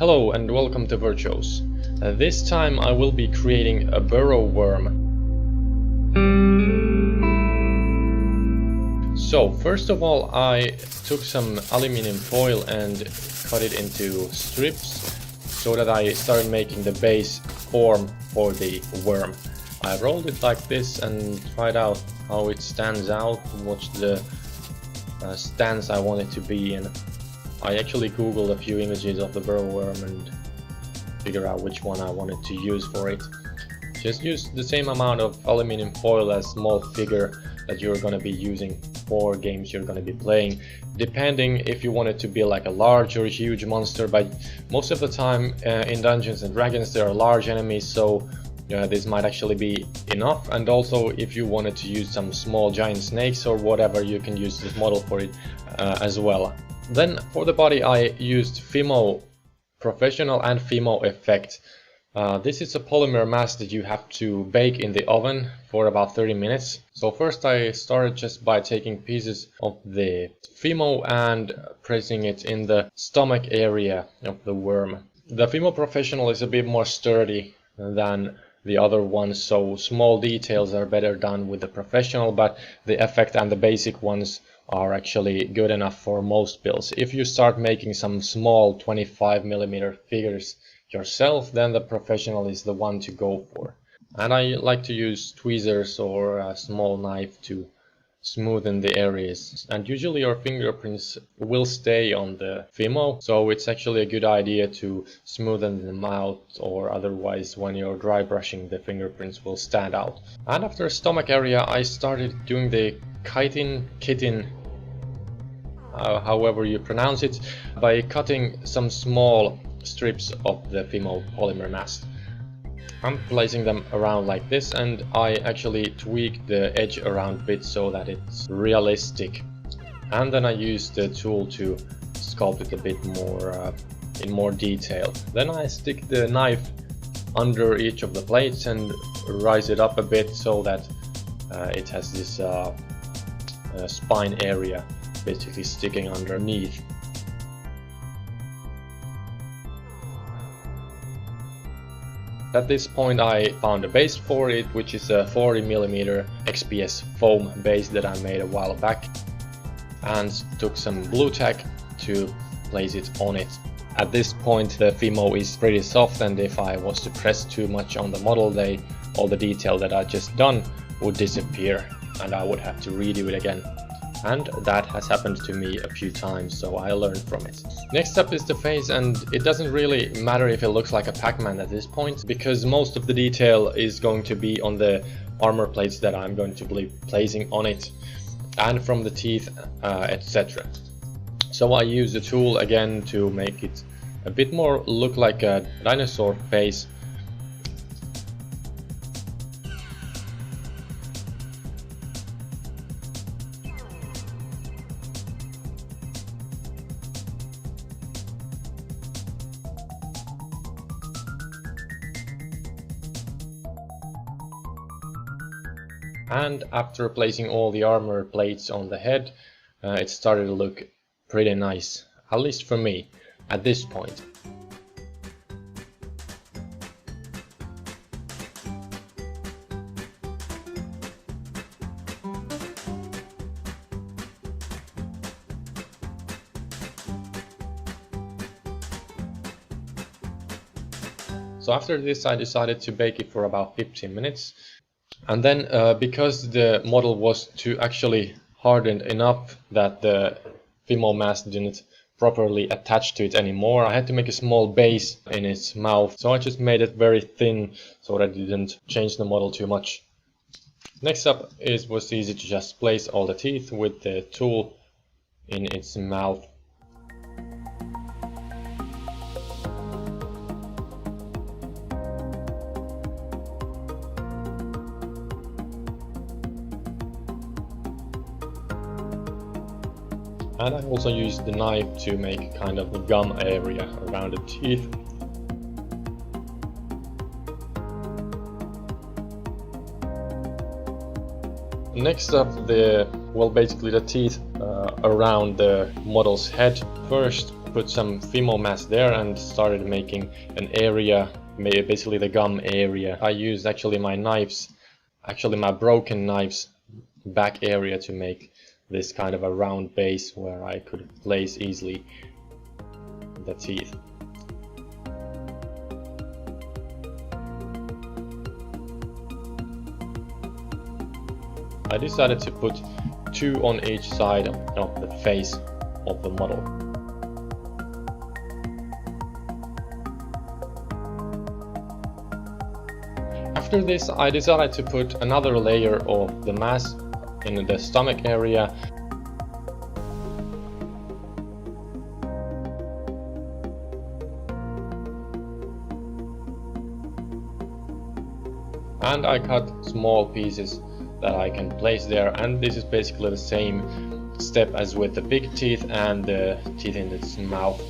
Hello and welcome to Virtuos. This time I will be creating a burrow worm. So first of all I took some aluminium foil and cut it into strips so that I started making the base form for the worm. I rolled it like this and tried out how it stands out, what's the stance I want it to be in. I actually googled a few images of the burrow worm and figured out which one I wanted to use for it. Just use the same amount of aluminium foil as small figure that you're going to be using for games you're going to be playing, depending if you want it to be like a large or huge monster. But most of the time in Dungeons and Dragons there are large enemies, so this might actually be enough. And also if you wanted to use some small giant snakes or whatever, you can use this model for it as well. Then for the body I used Fimo Professional and Fimo Effect. This is a polymer mass that you have to bake in the oven for about 30 minutes. So first I started just by taking pieces of the Fimo and pressing it in the stomach area of the worm. The Fimo Professional is a bit more sturdy than the other ones, so small details are better done with the Professional, but the Effect and the basic ones are actually good enough for most builds. If you start making some small 25mm figures yourself, then the Professional is the one to go for. And I like to use tweezers or a small knife to smoothen the areas. And usually your fingerprints will stay on the Fimo, so it's actually a good idea to smoothen them out, or otherwise when you're dry brushing the fingerprints will stand out. And after stomach area I started doing the kitten, however you pronounce it, by cutting some small strips of the Fimo polymer mass. I'm placing them around like this, and I actually tweak the edge around a bit so that it's realistic. And then I use the tool to sculpt it a bit more in more detail. Then I stick the knife under each of the plates and rise it up a bit so that it has this spine area basically sticking underneath. At this point I found a base for it, which is a 40mm XPS foam base that I made a while back, and took some blue tack to place it on it. At this point the Fimo is pretty soft, and if I was to press too much on the model, all the detail that I just done would disappear and I would have to redo it again. And that has happened to me a few times, so I learned from it. Next up is the face, and it doesn't really matter if it looks like a Pac-Man at this point, because most of the detail is going to be on the armor plates that I'm going to be placing on it, and from the teeth, etc. So I use the tool again to make it a bit more look like a dinosaur face. And after placing all the armor plates on the head, it started to look pretty nice, at least for me, at this point. So after this I decided to bake it for about 15 minutes. And then because the model was actually hardened enough that the Fimo mass didn't properly attach to it anymore, I had to make a small base in its mouth. So I just made it very thin so that it didn't change the model too much. Next up was easy to just place all the teeth with the tool in its mouth. And I also used the knife to make kind of a gum area around the teeth. Next up, basically the teeth around the model's head. First, put some Fimo mass there and started making an area, basically the gum area. I used actually my broken knives back area to make this kind of a round base where I could place easily the teeth. I decided to put 2 on each side of the face of the model. After this, I decided to put another layer of the mass in the stomach area. And I cut small pieces that I can place there, and this is basically the same step as with the big teeth and the teeth in its mouth.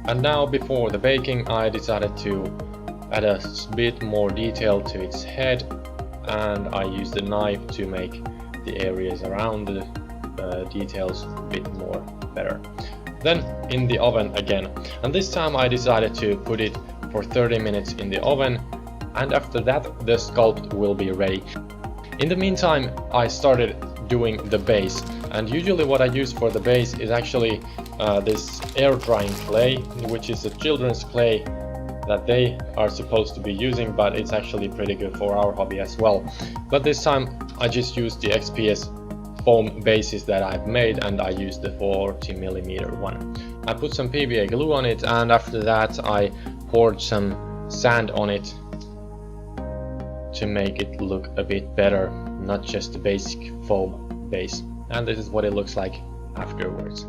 And now, before the baking, I decided to add a bit more detail to its head, and I used the knife to make the areas around the details a bit more better. Then in the oven again, and this time I decided to put it for 30 minutes in the oven, and after that the sculpt will be ready. In the meantime, I started doing the base, and usually what I use for the base is actually this air drying clay, which is a children's clay that they are supposed to be using, but it's actually pretty good for our hobby as well. But this time I just used the XPS foam bases that I've made, and I used the 40mm one. I put some PVA glue on it, and after that I poured some sand on it to make it look a bit better, not just the basic foam base. And this is what it looks like afterwards.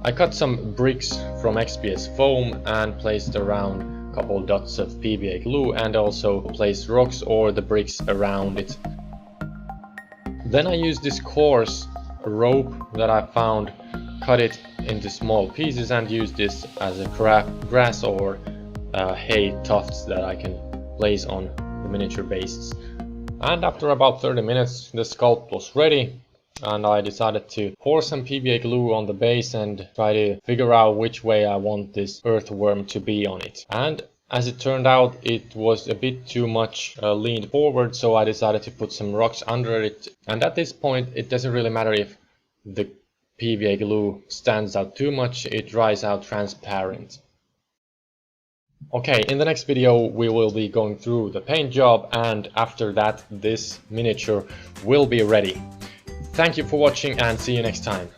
I cut some bricks from XPS foam and placed around a couple dots of PVA glue, and also placed rocks or the bricks around it. Then I used this coarse rope that I found, cut it into small pieces, and used this as a grass or hay tufts that I can place on the miniature bases. And after about 30 minutes the sculpt was ready, and I decided to pour some PVA glue on the base and try to figure out which way I want this earthworm to be on it. And as it turned out, it was a bit too much leaned forward, so I decided to put some rocks under it. And at this point it doesn't really matter if the PVA glue stands out too much, it dries out transparent. Okay, in the next video we will be going through the paint job, and after that this miniature will be ready. Thank you for watching, and see you next time.